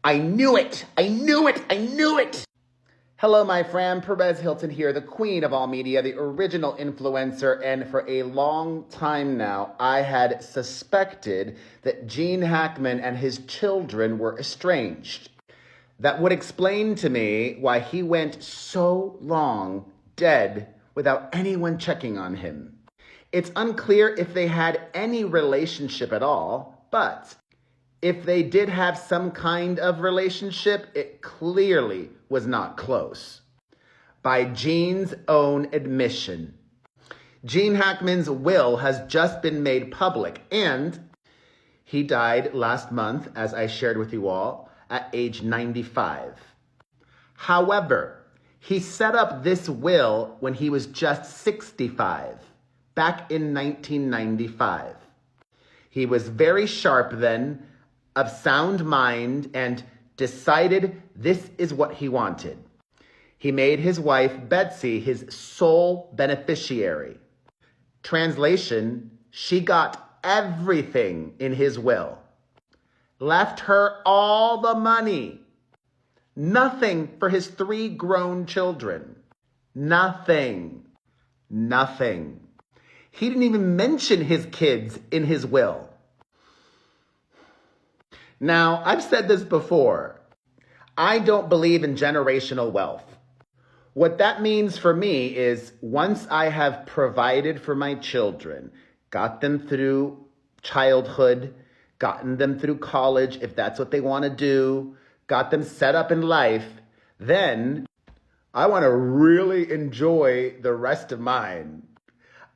I knew it! I knew it! I knew it! Hello, my friend. Perez Hilton here, the queen of all media, the original influencer, and for a long time now, I had suspected that Gene Hackman and his children were estranged. That would explain to me why he went so long dead without anyone checking on him. It's unclear if they had any relationship at all, but if they did have some kind of relationship, it clearly was not close. By Gene's own admission. Gene Hackman's will has just been made public, and he died last month, as I shared with you all, at age 95. However, he set up this will when he was just 65, back in 1995. He was very sharp then, of sound mind, and decided this is what he wanted. He made his wife, Betsy, his sole beneficiary. Translation, she got everything in his will. Left her all the money. Nothing for his 3 grown children. Nothing. Nothing. He didn't even mention his kids in his will. Now, I've said this before. I don't believe in generational wealth. What that means for me is once I have provided for my children, got them through childhood, gotten them through college, if that's what they want to do, got them set up in life, then I want to really enjoy the rest of mine.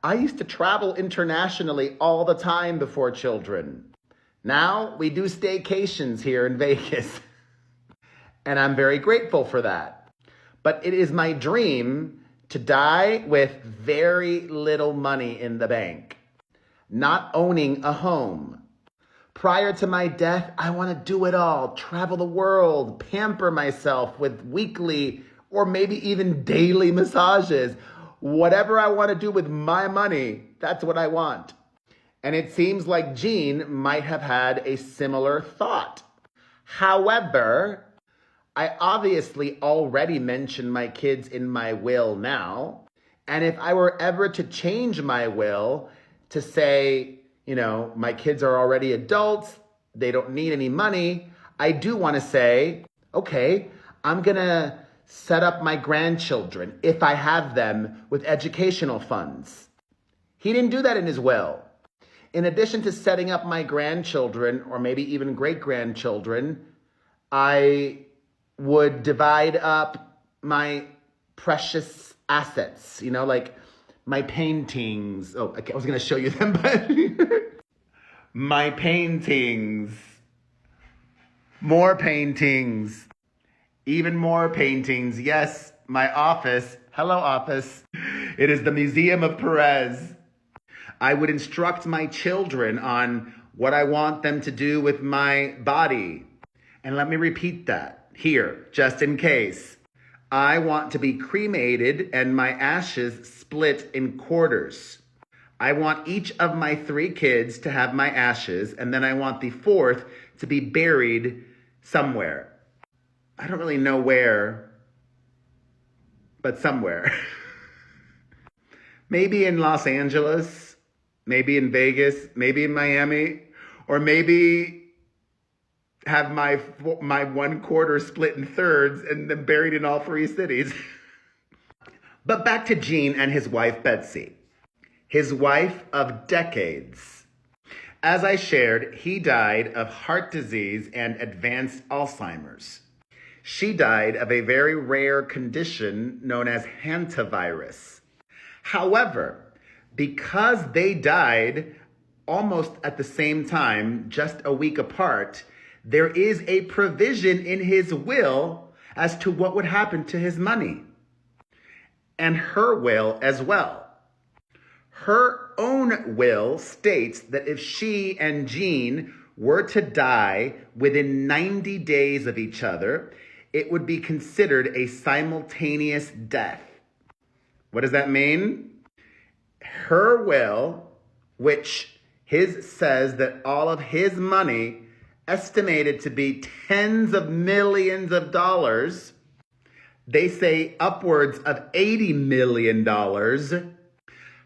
I used to travel internationally all the time before children. Now we do staycations here in Vegas, and I'm very grateful for that. But it is my dream to die with very little money in the bank, not owning a home. Prior to my death, I want to do it all, travel the world, pamper myself with weekly or maybe even daily massages. Whatever I want to do with my money, that's what I want. And it seems like Gene might have had a similar thought. However, I obviously already mentioned my kids in my will now. And if I were ever to change my will to say, my kids are already adults, they don't need any money, I do want to say, okay, I'm going to set up my grandchildren, if I have them, with educational funds. He didn't do that in his will. In addition to setting up my grandchildren, or maybe even great-grandchildren, I would divide up my precious assets, like my paintings. Oh, I was going to show you them, but my paintings, more paintings, even more paintings. Yes, my office. Hello, office. It is the Museum of Perez. I would instruct my children on what I want them to do with my body. And let me repeat that here, just in case. I want to be cremated and my ashes split in quarters. I want each of my 3 kids to have my ashes, and then I want the 4th to be buried somewhere. I don't really know where, but somewhere. Maybe in Los Angeles. Maybe in Vegas, maybe in Miami, or maybe have my 1/4 split in thirds and then buried in all 3 cities. But back to Gene and his wife, Betsy. His wife of decades. As I shared, he died of heart disease and advanced Alzheimer's. She died of a very rare condition known as hantavirus. However, because they died almost at the same time, just a week apart, there is a provision in his will as to what would happen to his money. And her will as well. Her own will states that if she and Gene were to die within 90 days of each other, it would be considered a simultaneous death. What does that mean? Her will, which his says that all of his money estimated to be tens of millions of dollars. They say upwards of $80 million.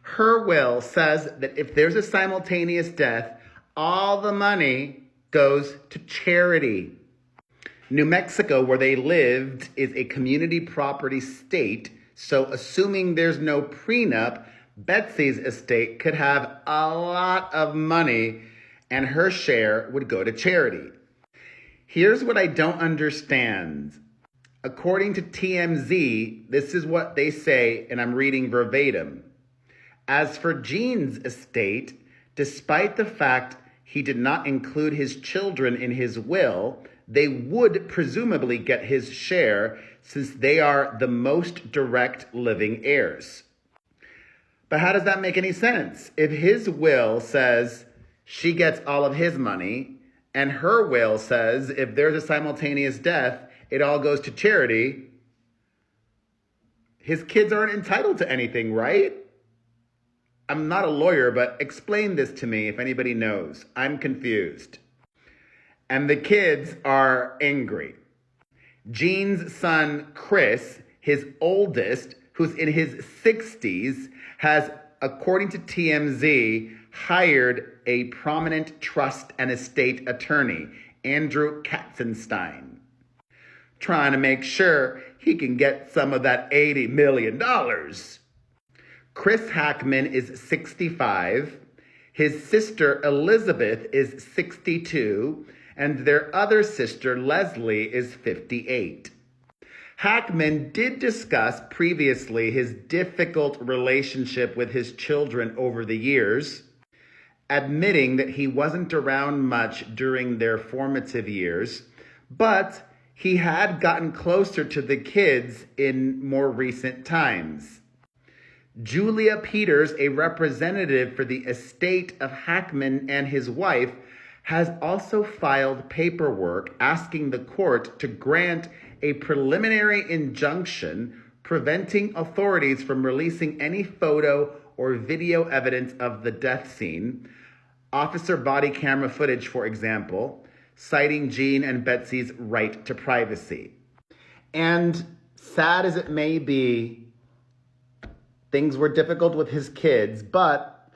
Her will says that if there's a simultaneous death, all the money goes to charity. New Mexico, where they lived, is a community property state, so assuming there's no prenup, Betsy's estate could have a lot of money and her share would go to charity. Here's what I don't understand. According to TMZ, this is what they say, and I'm reading verbatim. As for Gene's estate, despite the fact he did not include his children in his will, they would presumably get his share since they are the most direct living heirs. But how does that make any sense? If his will says she gets all of his money, and her will says if there's a simultaneous death, it all goes to charity, his kids aren't entitled to anything, right? I'm not a lawyer, but explain this to me if anybody knows. I'm confused. And the kids are angry. Gene's son, Chris, his oldest, who's in his 60s, has, according to TMZ, hired a prominent trust and estate attorney, Andrew Katzenstein, trying to make sure he can get some of that $80 million. Chris Hackman is 65, his sister Elizabeth is 62, and their other sister Leslie is 58. Hackman did discuss previously his difficult relationship with his children over the years, admitting that he wasn't around much during their formative years, but he had gotten closer to the kids in more recent times. Julia Peters, a representative for the estate of Hackman and his wife, has also filed paperwork asking the court to grant a preliminary injunction preventing authorities from releasing any photo or video evidence of the death scene, officer body camera footage, for example, citing Gene and Betsy's right to privacy. And sad as it may be, things were difficult with his kids, but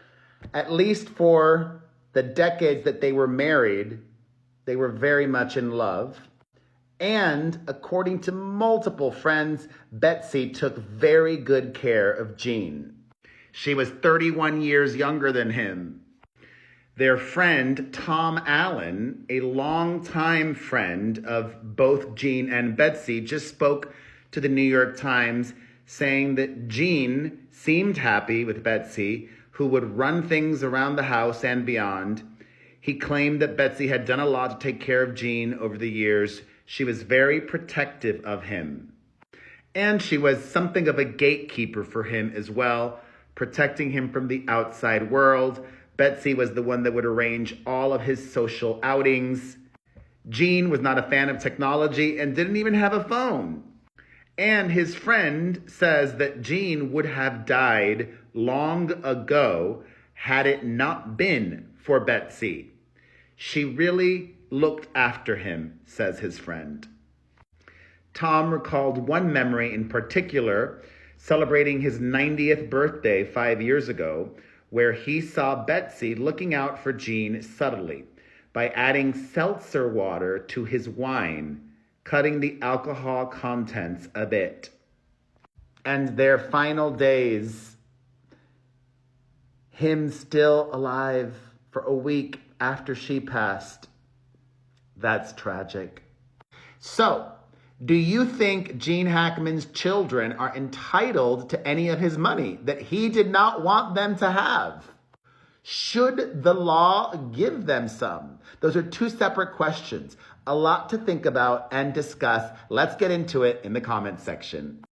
at least for the decades that they were married, they were very much in love. And according to multiple friends, Betsy took very good care of Gene. She was 31 years younger than him. Their friend, Tom Allen, a longtime friend of both Gene and Betsy, just spoke to the New York Times saying that Gene seemed happy with Betsy, who would run things around the house and beyond. He claimed that Betsy had done a lot to take care of Gene over the years. She was very protective of him. And she was something of a gatekeeper for him as well, protecting him from the outside world. Betsy was the one that would arrange all of his social outings. Gene was not a fan of technology and didn't even have a phone. And his friend says that Gene would have died long ago had it not been for Betsy. She really looked after him, says his friend. Tom recalled one memory in particular, celebrating his 90th birthday 5 years ago, where he saw Betsy looking out for Gene subtly by adding seltzer water to his wine, cutting the alcohol contents a bit. And their final days, him still alive for a week after she passed. That's tragic. So, do you think Gene Hackman's children are entitled to any of his money that he did not want them to have? Should the law give them some? Those are two separate questions. A lot to think about and discuss. Let's get into it in the comments section.